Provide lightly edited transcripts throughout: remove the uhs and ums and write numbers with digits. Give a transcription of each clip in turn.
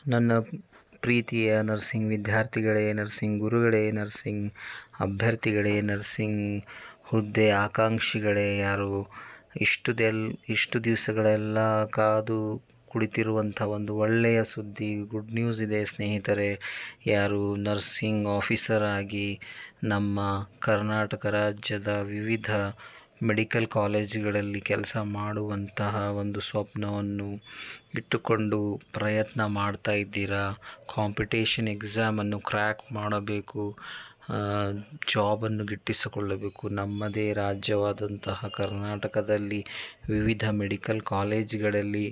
ನನ್ನ ಪ್ರೀತಿಯ ನರ್ಸಿಂಗ್ ವಿದ್ಯಾರ್ಥಿಗಳೇ, ನರ್ಸಿಂಗ್ ಗುರುಗಳೇ, ನರ್ಸಿಂಗ್ ಅಭ್ಯರ್ಥಿಗಳೇ, ನರ್ಸಿಂಗ್ ಹುದ್ದೆ ಆಕಾಂಕ್ಷಿಗಳೇ, ಯಾರು ಇಷ್ಟು ದಿವಸಗಳೆಲ್ಲ ಕಾದು ಕುಳಿತಿರುವಂಥ ಒಂದು ಒಳ್ಳೆಯ ಸುದ್ದಿ, ಗುಡ್ ನ್ಯೂಸ್ ಇದೆ ಸ್ನೇಹಿತರೆ. ಯಾರು ನರ್ಸಿಂಗ್ ಆಫೀಸರ್ ಆಗಿ ನಮ್ಮ ಕರ್ನಾಟಕ ರಾಜ್ಯದ ವಿವಿಧ ಮೆಡಿಕಲ್ ಕಾಲೇಜುಗಳಲ್ಲಿ ಕೆಲಸ ಮಾಡುವಂತಹ ಒಂದು ಸ್ವಪ್ನವನ್ನು ಇಟ್ಟುಕೊಂಡು ಪ್ರಯತ್ನ ಮಾಡ್ತಾ ಇದ್ದೀರಾ, ಕಾಂಪಿಟೇಷನ್ ಎಕ್ಸಾಮನ್ನು ಕ್ರ್ಯಾಕ್ ಮಾಡಬೇಕು, ಜಾಬನ್ನು ಗಿಟ್ಟಿಸಿಕೊಳ್ಳಬೇಕು, ನಮ್ಮದೇ ರಾಜ್ಯವಾದಂತಹ ಕರ್ನಾಟಕದಲ್ಲಿ ವಿವಿಧ ಮೆಡಿಕಲ್ ಕಾಲೇಜುಗಳಲ್ಲಿ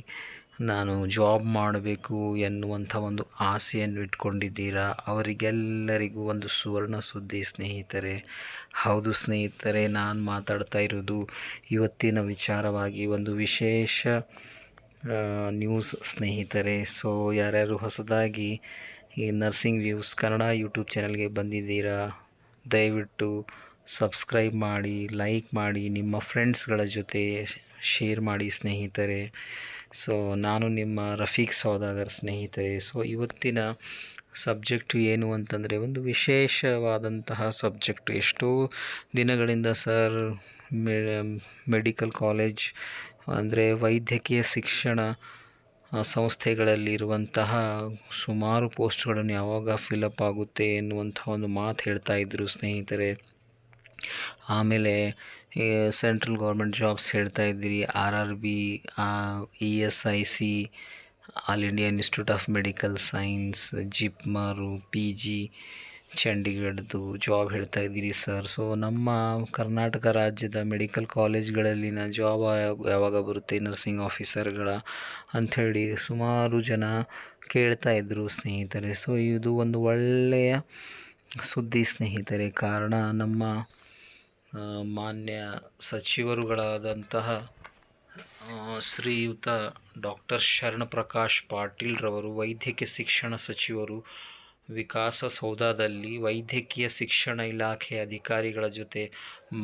ನಾನು ಜಾಬ್ ಮಾಡಬೇಕು ಎನ್ನುವಂಥ ಒಂದು ಆಸೆಯನ್ನು ಇಟ್ಕೊಂಡಿದ್ದೀರಾ, ಅವರಿಗೆಲ್ಲರಿಗೂ ಒಂದು ಸುವರ್ಣ ಸುದ್ದಿ ಸ್ನೇಹಿತರೆ. ಹೌದು ಸ್ನೇಹಿತರೆ, ನಾನು ಮಾತಾಡ್ತಾ ಇರೋದು ಇವತ್ತಿನ ವಿಚಾರವಾಗಿ ಒಂದು ವಿಶೇಷ ನ್ಯೂಸ್ ಸ್ನೇಹಿತರೆ. ಸೊ ಯಾರ್ಯಾರು ಹೊಸದಾಗಿ ಈ ನರ್ಸಿಂಗ್ ವ್ಯೂಸ್ ಕನ್ನಡ ಯೂಟ್ಯೂಬ್ ಚಾನಲ್ಗೆ ಬಂದಿದ್ದೀರಾ, ದಯವಿಟ್ಟು ಸಬ್ಸ್ಕ್ರೈಬ್ ಮಾಡಿ, ಲೈಕ್ ಮಾಡಿ, ನಿಮ್ಮ ಫ್ರೆಂಡ್ಸ್ಗಳ ಜೊತೆ ಶೇರ್ ಮಾಡಿ ಸ್ನೇಹಿತರೆ. ಸೊ ನಾನು ನಿಮ್ಮ ರಫೀಕ್ ಸೌದಾಗರ್ ಸ್ನೇಹಿತರೆ. ಸೊ ಇವತ್ತಿನ ಸಬ್ಜೆಕ್ಟು ಏನು ಅಂತಂದರೆ ಒಂದು ವಿಶೇಷವಾದಂತಹ ಸಬ್ಜೆಕ್ಟು. ಎಷ್ಟೋ ದಿನಗಳಿಂದ ಸರ್ ಮೆಡಿಕಲ್ ಕಾಲೇಜ್ ಅಂದರೆ ವೈದ್ಯಕೀಯ ಶಿಕ್ಷಣ ಸಂಸ್ಥೆಗಳಲ್ಲಿರುವಂತಹ ಸುಮಾರು ಪೋಸ್ಟ್ಗಳನ್ನು ಯಾವಾಗ ಫಿಲಪ್ ಆಗುತ್ತೆ ಎನ್ನುವಂಥ ಒಂದು ಮಾತು ಹೇಳ್ತಾ ಇದ್ದರು ಸ್ನೇಹಿತರೆ. ಆಮೇಲೆ ಸೆಂಟ್ರಲ್ ಗೌರ್ಮೆಂಟ್ ಜಾಬ್ಸ್ ಹೇಳ್ತಾ ಇದ್ದೀರಿ, RRB, ESIC, all India institute of medical science, JIPMER, PG ಚಂಡೀಗಢದ್ದು ಜಾಬ್ ಹೇಳ್ತಾ ಇದ್ದೀರಿ ಸರ್. ಸೊ ನಮ್ಮ ಕರ್ನಾಟಕ ರಾಜ್ಯದ ಮೆಡಿಕಲ್ ಕಾಲೇಜ್ಗಳಲ್ಲಿನ ಜಾಬ್ ಯಾವಾಗ ಬರುತ್ತೆ ನರ್ಸಿಂಗ್ ಆಫೀಸರ್ಗಳ ಅಂಥೇಳಿ ಸುಮಾರು ಜನ ಕೇಳ್ತಾ ಇದ್ದರು ಸ್ನೇಹಿತರೆ. ಸೊ ಇದು ಒಂದು ಒಳ್ಳೆಯ ಸುದ್ದಿ ಸ್ನೇಹಿತರೆ. ಕಾರಣ ನಮ್ಮ ಮಾನ್ಯ ಸಚಿವರುಗಳಾದಂತಹ ಶ್ರೀಯುತ ಡಾಕ್ಟರ್ ಶರಣಪ್ರಕಾಶ್ ಪಾಟೀಲ್ರವರು ವೈದ್ಯಕೀಯ ಶಿಕ್ಷಣ ಸಚಿವರು ವಿಕಾಸಸೌಧದಲ್ಲಿ ವೈದ್ಯಕೀಯ ಶಿಕ್ಷಣ ಇಲಾಖೆಯ ಅಧಿಕಾರಿಗಳ ಜೊತೆ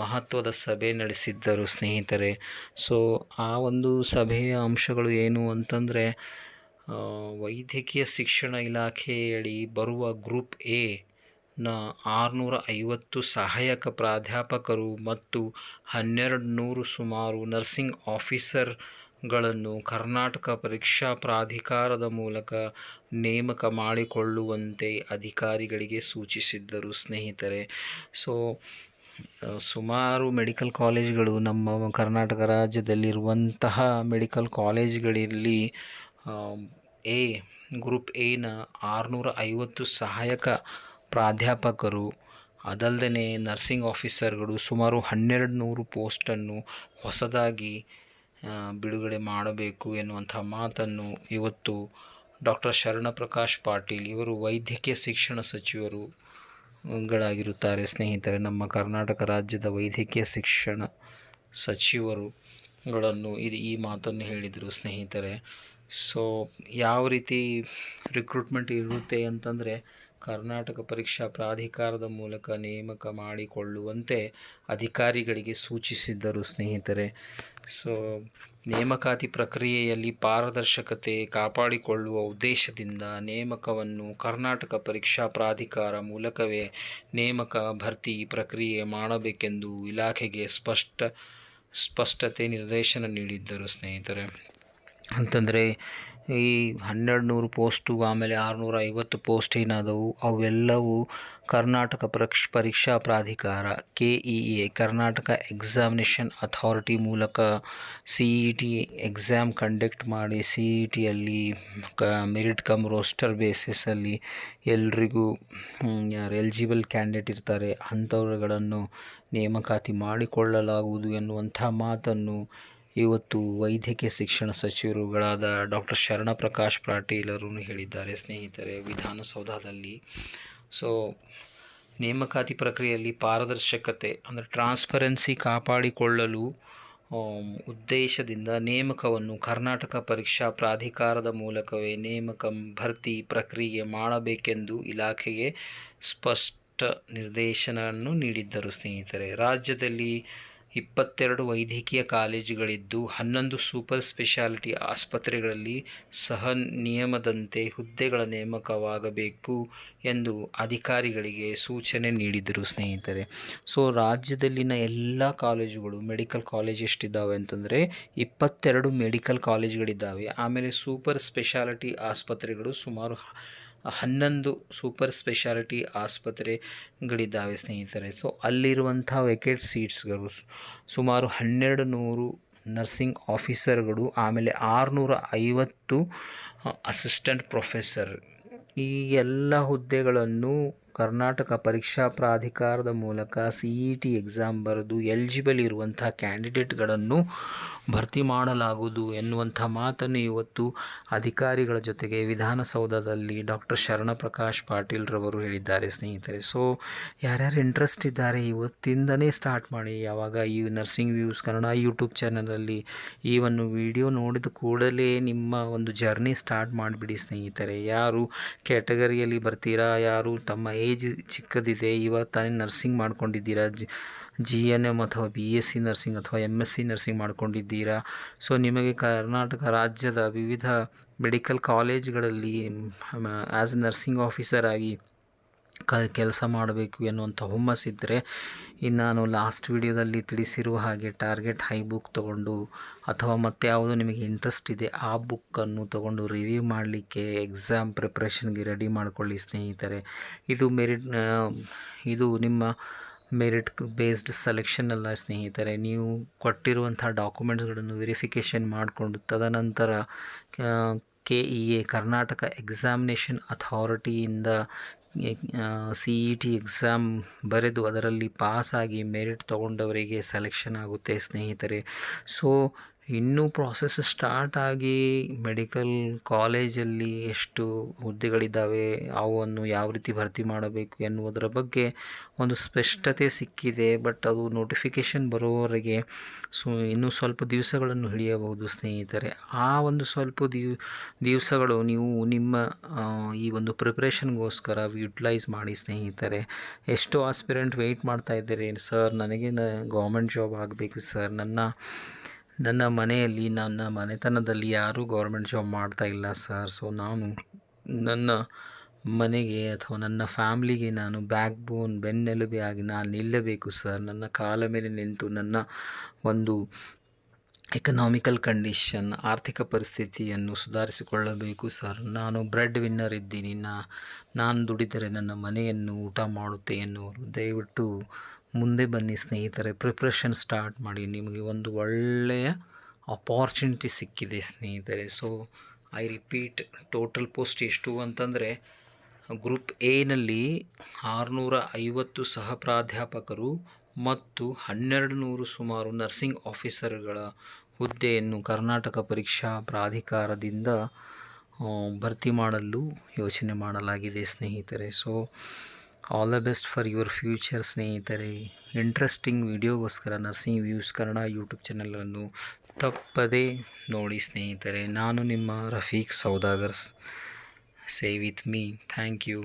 ಮಹತ್ವದ ಸಭೆ ನಡೆಸಿದ್ದರು ಸ್ನೇಹಿತರೆ. ಸೊ ಆ ಒಂದು ಸಭೆಯ ಅಂಶಗಳು ಏನು ಅಂತಂದರೆ, ವೈದ್ಯಕೀಯ ಶಿಕ್ಷಣ ಇಲಾಖೆಯಡಿ ಬರುವ ಗ್ರೂಪ್ ಎ ನ 650 ಸಹಾಯಕ ಪ್ರಾಧ್ಯಾಪಕರು ಮತ್ತು 1200 ಸುಮಾರು ನರ್ಸಿಂಗ್ ಆಫೀಸರ್ಗಳನ್ನು ಕರ್ನಾಟಕ ಪರೀಕ್ಷಾ ಪ್ರಾಧಿಕಾರದ ಮೂಲಕ ನೇಮಕ ಮಾಡಿಕೊಳ್ಳುವಂತೆ ಅಧಿಕಾರಿಗಳಿಗೆ ಸೂಚಿಸಿದ್ದರು ಸ್ನೇಹಿತರೆ. ಸೊ ಸುಮಾರು ಮೆಡಿಕಲ್ ಕಾಲೇಜುಗಳು ನಮ್ಮ ಕರ್ನಾಟಕ ರಾಜ್ಯದಲ್ಲಿರುವಂತಹ ಮೆಡಿಕಲ್ ಕಾಲೇಜುಗಳಲ್ಲಿ ಗ್ರೂಪ್ ಎನ 650 ಸಹಾಯಕ ಪ್ರಾಧ್ಯಾಪಕರು, ಅದಲ್ಲದೆ ನರ್ಸಿಂಗ್ ಆಫೀಸರ್ಗಳು ಸುಮಾರು 1200 ಪೋಸ್ಟನ್ನು ಹೊಸದಾಗಿ ಬಿಡುಗಡೆ ಮಾಡಬೇಕು ಎನ್ನುವಂಥ ಮಾತನ್ನು ಇವತ್ತು ಡಾಕ್ಟರ್ ಶರಣಪ್ರಕಾಶ್ ಪಾಟೀಲ್ ಇವರು ವೈದ್ಯಕೀಯ ಶಿಕ್ಷಣ ಸಚಿವರುಗಳಾಗಿರುತ್ತಾರೆ ಸ್ನೇಹಿತರೆ. ನಮ್ಮ ಕರ್ನಾಟಕ ರಾಜ್ಯದ ವೈದ್ಯಕೀಯ ಶಿಕ್ಷಣ ಸಚಿವರುಗಳನ್ನು ಈ ಮಾತನ್ನು ಹೇಳಿದರು ಸ್ನೇಹಿತರೆ. ಸೊ ಯಾವ ರೀತಿ ರಿಕ್ರೂಟ್ಮೆಂಟ್ ಇರುತ್ತೆ ಅಂತಂದರೆ, ಕರ್ನಾಟಕ ಪರೀಕ್ಷಾ ಪ್ರಾಧಿಕಾರದ ಮೂಲಕ ನೇಮಕ ಮಾಡಿಕೊಳ್ಳುವಂತೆ ಅಧಿಕಾರಿಗಳಿಗೆ ಸೂಚಿಸಿದ್ದರು ಸ್ನೇಹಿತರೆ. ಸೊ ನೇಮಕಾತಿ ಪ್ರಕ್ರಿಯೆಯಲ್ಲಿ ಪಾರದರ್ಶಕತೆ ಕಾಪಾಡಿಕೊಳ್ಳುವ ಉದ್ದೇಶದಿಂದ ನೇಮಕವನ್ನು ಕರ್ನಾಟಕ ಪರೀಕ್ಷಾ ಪ್ರಾಧಿಕಾರ ಮೂಲಕವೇ ನೇಮಕ ಭರ್ತಿ ಪ್ರಕ್ರಿಯೆ ಮಾಡಬೇಕೆಂದು ಇಲಾಖೆಗೆ ಸ್ಪಷ್ಟತೆ ನಿರ್ದೇಶನ ನೀಡಿದ್ದರು ಸ್ನೇಹಿತರೆ. ಅಂತಂದರೆ ಈ 1200 ಪೋಸ್ಟು ಆಮೇಲೆ 650 ಪೋಸ್ಟ್ ಏನಾದವು ಅವೆಲ್ಲವೂ ಕರ್ನಾಟಕ ಪರೀಕ್ಷಾ ಪ್ರಾಧಿಕಾರ KEA ಕರ್ನಾಟಕ ಎಕ್ಸಾಮಿನೇಷನ್ ಅಥಾರಿಟಿ ಮೂಲಕ CET ಎಕ್ಸಾಮ್ ಕಂಡಕ್ಟ್ ಮಾಡಿ CETಯಲ್ಲಿ ಮೆರಿಟ್ ಕಮ್ ರೋಸ್ಟರ್ ಬೇಸಿಸಲ್ಲಿ ಎಲ್ರಿಗೂ ಯಾರು ಎಲಿಜಿಬಲ್ ಕ್ಯಾಂಡಿಡೇಟ್ ಇರ್ತಾರೆ ಅಂಥವುಗಳನ್ನು ನೇಮಕಾತಿ ಮಾಡಿಕೊಳ್ಳಲಾಗುವುದು ಎನ್ನುವಂಥ ಮಾತನ್ನು ಇವತ್ತು ವೈದ್ಯಕೀಯ ಶಿಕ್ಷಣ ಸಚಿವರುಗಳಾದ ಡಾಕ್ಟರ್ ಶರಣಪ್ರಕಾಶ್ ಪಾಟೀಲರು ಹೇಳಿದ್ದಾರೆ ಸ್ನೇಹಿತರೆ ವಿಧಾನಸೌಧದಲ್ಲಿ. ಸೊ ನೇಮಕಾತಿ ಪ್ರಕ್ರಿಯೆಯಲ್ಲಿ ಪಾರದರ್ಶಕತೆ ಅಂದರೆ ಟ್ರಾನ್ಸ್ಪರೆನ್ಸಿ ಕಾಪಾಡಿಕೊಳ್ಳಲು ಉದ್ದೇಶದಿಂದ ನೇಮಕವನ್ನು ಕರ್ನಾಟಕ ಪರೀಕ್ಷಾ ಪ್ರಾಧಿಕಾರದ ಮೂಲಕವೇ ನೇಮಕ ಭರ್ತಿ ಪ್ರಕ್ರಿಯೆ ಮಾಡಬೇಕೆಂದು ಇಲಾಖೆಗೆ ಸ್ಪಷ್ಟ ನಿರ್ದೇಶನವನ್ನು ನೀಡಿದ್ದರು ಸ್ನೇಹಿತರೆ. ರಾಜ್ಯದಲ್ಲಿ 22 ವೈದ್ಯಕೀಯ ಕಾಲೇಜುಗಳಿದ್ದು 11 ಸೂಪರ್ ಸ್ಪೆಷಾಲಿಟಿ ಆಸ್ಪತ್ರೆಗಳಲ್ಲಿ ಸಹ ನಿಯಮದಂತೆ ಹುದ್ದೆಗಳ ನೇಮಕವಾಗಬೇಕು ಎಂದು ಅಧಿಕಾರಿಗಳಿಗೆ ಸೂಚನೆ ನೀಡಿದರು ಸ್ನೇಹಿತರೆ. ಸೊ ರಾಜ್ಯದಲ್ಲಿನ ಎಲ್ಲ ಕಾಲೇಜುಗಳು ಮೆಡಿಕಲ್ ಕಾಲೇಜ್ ಎಷ್ಟಿದ್ದಾವೆ ಅಂತಂದರೆ 22 ಮೆಡಿಕಲ್ ಕಾಲೇಜುಗಳಿದ್ದಾವೆ. ಆಮೇಲೆ ಸೂಪರ್ ಸ್ಪೆಷಾಲಿಟಿ ಆಸ್ಪತ್ರೆಗಳು ಸುಮಾರು 11 ಸೂಪರ್ ಸ್ಪೆಷಾಲಿಟಿ ಆಸ್ಪತ್ರೆಗಳಿದ್ದಾವೆ ಸ್ನೇಹಿತರೆ. ಸೊ ಅಲ್ಲಿರುವಂಥ ವೇಕೆಟ್ ಸೀಟ್ಸ್ಗಳು ಸುಮಾರು 1200 ನರ್ಸಿಂಗ್ ಆಫೀಸರ್ಗಳು, ಆಮೇಲೆ 650 ಅಸಿಸ್ಟೆಂಟ್ ಪ್ರೊಫೆಸರ್. ಈ ಎಲ್ಲ ಹುದ್ದೆಗಳನ್ನು ಕರ್ನಾಟಕ ಪರೀಕ್ಷಾ ಪ್ರಾಧಿಕಾರದ ಮೂಲಕ CET ಎಕ್ಸಾಮ್ ಬರೆದು ಎಲಿಜಿಬಲ್ ಇರುವಂಥ ಕ್ಯಾಂಡಿಡೇಟ್ಗಳನ್ನು ಭರ್ತಿ ಮಾಡಲಾಗುವುದು ಎನ್ನುವಂಥ ಮಾತನ್ನು ಇವತ್ತು ಅಧಿಕಾರಿಗಳ ಜೊತೆಗೆ ವಿಧಾನಸೌಧದಲ್ಲಿ ಡಾಕ್ಟರ್ ಶರಣಪ್ರಕಾಶ್ ಪಾಟೀಲ್ ರವರು ಹೇಳಿದ್ದಾರೆ ಸ್ನೇಹಿತರೆ. ಸೊ ಯಾರ್ಯಾರು ಇಂಟ್ರೆಸ್ಟ್ ಇದ್ದಾರೆ ಇವತ್ತಿಂದನೇ ಸ್ಟಾರ್ಟ್ ಮಾಡಿ. ಯಾವಾಗ ಈ ನರ್ಸಿಂಗ್ ವ್ಯೂಸ್ ಕನ್ನಡ ಯೂಟ್ಯೂಬ್ ಚಾನಲಲ್ಲಿ ಈ ಒಂದು ವಿಡಿಯೋ ನೋಡಿದ ಕೂಡಲೇ ನಿಮ್ಮ ಒಂದು ಜರ್ನಿ ಸ್ಟಾರ್ಟ್ ಮಾಡಿಬಿಡಿ ಸ್ನೇಹಿತರೆ. ಯಾರು ಕ್ಯಾಟಗರಿಯಲ್ಲಿ ಬರ್ತೀರಾ, ಯಾರು ತಮ್ಮ ಏಜ್ ಚಿಕ್ಕದಿದೆ, ಇವಾಗ ತಾನೇ ನರ್ಸಿಂಗ್ ಮಾಡ್ಕೊಂಡಿದ್ದೀರಾ, GNM ಅಥವಾ BSc ನರ್ಸಿಂಗ್ ಅಥವಾ MSc ನರ್ಸಿಂಗ್ ಮಾಡ್ಕೊಂಡಿದ್ದೀರಾ. ಸೊ ನಿಮಗೆ ಕರ್ನಾಟಕ ರಾಜ್ಯದ ವಿವಿಧ ಮೆಡಿಕಲ್ ಕಾಲೇಜ್ಗಳಲ್ಲಿ ಆ್ಯಸ್ ಎ ನರ್ಸಿಂಗ್ ಆಫೀಸರ್ ಆಗಿ ಕೆಲಸ ಮಾಡಬೇಕು ಎನ್ನುವಂಥ ಹುಮ್ಮಸ್ಸಿದ್ದರೆ ನಾನು ಲಾಸ್ಟ್ ವಿಡಿಯೋದಲ್ಲಿ ತಿಳಿಸಿರುವ ಹಾಗೆ ಟಾರ್ಗೆಟ್ ಹೈ ಬುಕ್ ತೊಗೊಂಡು ಅಥವಾ ಮತ್ತು ಯಾವುದು ನಿಮಗೆ ಇಂಟ್ರೆಸ್ಟ್ ಇದೆ ಆ ಬುಕ್ಕನ್ನು ತೊಗೊಂಡು ರಿವ್ಯೂ ಮಾಡಲಿಕ್ಕೆ ಎಕ್ಸಾಮ್ ಪ್ರಿಪ್ರೇಷನ್ಗೆ ರೆಡಿ ಮಾಡಿಕೊಳ್ಳಿ ಸ್ನೇಹಿತರೆ. ಇದು ನಿಮ್ಮ ಮೆರಿಟ್ ಬೇಸ್ಡ್ ಸೆಲೆಕ್ಷನ್ ಅಲ್ಲ ಸ್ನೇಹಿತರೆ. ನೀವು ಕೊಟ್ಟಿರುವಂಥ ಡಾಕ್ಯುಮೆಂಟ್ಸ್ಗಳನ್ನು ವೆರಿಫಿಕೇಷನ್ ಮಾಡಿಕೊಂಡು ತದನಂತರ KEA ಕರ್ನಾಟಕ ಎಕ್ಸಾಮಿನೇಷನ್ ಅಥಾರಿಟಿಯಿಂದ CET ಎಕ್ಸಾಮ್ ಬರೆದು ಅದರಲ್ಲಿ ಪಾಸಾಗಿ ಮೆರಿಟ್ ತೊಗೊಂಡವರಿಗೆ ಸೆಲೆಕ್ಷನ್ ಆಗುತ್ತೆ ಸ್ನೇಹಿತರೆ. ಸೊ ಇನ್ನೂ ಪ್ರಾಸೆಸ್ ಸ್ಟಾರ್ಟ್ ಆಗಿ ಮೆಡಿಕಲ್ ಕಾಲೇಜಲ್ಲಿ ಎಷ್ಟು ಹುದ್ದೆಗಳಿದ್ದಾವೆ, ಅವನ್ನು ಯಾವ ರೀತಿ ಭರ್ತಿ ಮಾಡಬೇಕು ಎನ್ನುವುದರ ಬಗ್ಗೆ ಒಂದು ಸ್ಪಷ್ಟತೆ ಸಿಕ್ಕಿದೆ. ಬಟ್ ಅದು ನೋಟಿಫಿಕೇಷನ್ ಬರೋವರೆಗೆ ಇನ್ನೂ ಸ್ವಲ್ಪ ದಿವಸಗಳನ್ನು ಹಿಡಿಯಬಹುದು ಸ್ನೇಹಿತರೆ. ಆ ಒಂದು ಸ್ವಲ್ಪ ದಿವಸಗಳು ನೀವು ನಿಮ್ಮ ಈ ಒಂದು ಪ್ರಿಪ್ರೇಷನ್ಗೋಸ್ಕರ ಯುಟಿಲೈಸ್ ಮಾಡಿ ಸ್ನೇಹಿತರೆ. ಎಷ್ಟೋ ಆಸ್ಪಿರೆಂಟ್ ವೆಯ್ಟ್ ಮಾಡ್ತಾ ಇದ್ದಾರೆ, ಸರ್ ನನಗೆ ಗೌರ್ಮೆಂಟ್ ಜಾಬ್ ಆಗಬೇಕು ಸರ್, ನನ್ನ ಮನೆಯಲ್ಲಿ ನನ್ನ ಮನೆತನದಲ್ಲಿ ಯಾರೂ ಗೌರ್ಮೆಂಟ್ ಜಾಬ್ ಮಾಡ್ತಾ ಇಲ್ಲ ಸರ್. ಸೊ ನಾನು ನನ್ನ ಮನೆಗೆ ಅಥವಾ ನನ್ನ ಫ್ಯಾಮ್ಲಿಗೆ ನಾನು ಬ್ಯಾಕ್ ಬೋನ್ ಬೆನ್ನೆಲುಬೆ ಆಗಿ ನಾನು ನಿಲ್ಲಬೇಕು ಸರ್. ನನ್ನ ಕಾಲ ಮೇಲೆ ನಿಂತು ನನ್ನ ಒಂದು ಎಕನಾಮಿಕಲ್ ಕಂಡೀಷನ್ ಆರ್ಥಿಕ ಪರಿಸ್ಥಿತಿಯನ್ನು ಸುಧಾರಿಸಿಕೊಳ್ಳಬೇಕು ಸರ್. ನಾನು ಬ್ರೆಡ್ ವಿನ್ನರ್ ಇದ್ದೀನಿ, ನಾನು ದುಡಿದರೆ ನನ್ನ ಮನೆಯನ್ನು ಊಟ ಮಾಡುತ್ತೆ ಎನ್ನುವರು ದಯವಿಟ್ಟು ಮುಂದೆ ಬನ್ನಿ ಸ್ನೇಹಿತರೆ. ಪ್ರಿಪ್ರೇಷನ್ ಸ್ಟಾರ್ಟ್ ಮಾಡಿ, ನಿಮಗೆ ಒಂದು ಒಳ್ಳೆಯ ಅಪಾರ್ಚುನಿಟಿ ಸಿಕ್ಕಿದೆ ಸ್ನೇಹಿತರೆ. So I repeat, total post ಎಷ್ಟು ಅಂತಂದರೆ ಗ್ರೂಪ್ ಎನಲ್ಲಿ 650 ಸಹ ಪ್ರಾಧ್ಯಾಪಕರು ಮತ್ತು 1200 ಸುಮಾರು ನರ್ಸಿಂಗ್ ಆಫೀಸರ್ಗಳ ಹುದ್ದೆಯನ್ನು ಕರ್ನಾಟಕ ಪರೀಕ್ಷಾ ಪ್ರಾಧಿಕಾರದಿಂದ ಭರ್ತಿ ಮಾಡಲು ಯೋಚನೆ ಮಾಡಲಾಗಿದೆ ಸ್ನೇಹಿತರೆ. So all the best for your future ಸ್ನೇಹಿತರೆ. ಇಂಟ್ರೆಸ್ಟಿಂಗ್ ವಿಡಿಯೋಗೋಸ್ಕರ ನರ್ಸಿಂಗ್ ವ್ಯೂಸ್ ಕನ್ನಡ ಯೂಟ್ಯೂಬ್ ಚಾನಲನ್ನು ತಪ್ಪದೇ ನೋಡಿ ಸ್ನೇಹಿತರೆ. ನಾನು ನಿಮ್ಮ Rafiq Saudagar. Say with me. Thank you.